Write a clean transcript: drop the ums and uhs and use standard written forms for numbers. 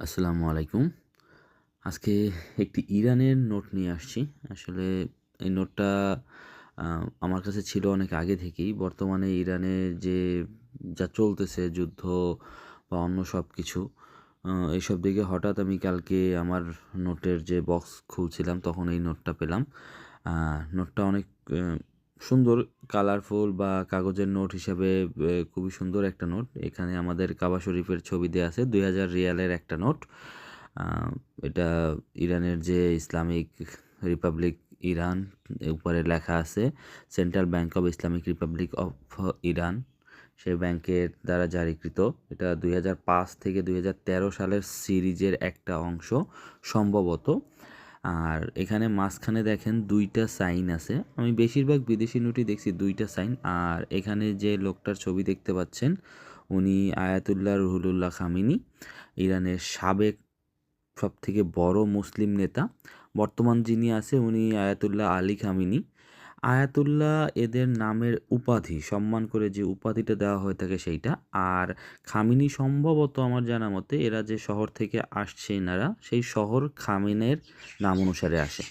আসসালামু আলাইকুম। আজকে একটি ইরানের নোট নিয়ে আসছি। আসলে এই নোটটা আ আমার কাছে ছিল অনেক আগে থেকেই। বর্তমানে ইরানে যে যা চলতেছে যুদ্ধ বা অন্য সবকিছু এইসব দেখে হঠাৎ আমি কালকে আমার নোটের যে বক্স খুলছিলাম তখন এই নোটটা পেলাম। আ নোটটা অনেক অ্যা সুন্দর কালারফুল বা কাগজের নোট হিসাবে খুবই সুন্দর একটা নোট। এখানে আমাদের কাবা শরীফের ছবি দেয়া আছে। ২,০০০ রিয়ালের একটা নোট। আ এটা ইরানের যে ইসলামিক রিপাবলিক ইরান উপরে লেখা আছে central bank of Islamic republic of Iran. সে ব্যাংকের দ্বারা জারিকৃত। এটা ২০০৫ থেকে ২০১৩ সালের সিরিজের একটা অংশ সম্ভবত। আর এখানে মাঝখানে দেখেন ২ টা সাইন আছে। আমি বেশিরভাগ বিদেশি নোটই দেখছি ২ টা সাইন। আর এখানে যে লোকটার ছবি দেখতে পাচ্ছেন, উনি আয়াতুল্লাহ রুহুল্লাহ খামেনি, ইরানের সাবেক সবথেকে বড় মুসলিম নেতা। বর্তমান যিনি আছে উনি আয়াতুল্লাহ আলী খামেনি। আয়াতুল্লাহ এদের নামের উপাধি, সম্মান করে যে উপাধিটা দেওয়া হয়ে থাকে সেইটা। আর খামেনি সম্ভবত আমার জানা মতে এরা যে শহর থেকে আসছে এনারা, সেই শহর খামেনের নাম অনুসারে আসে।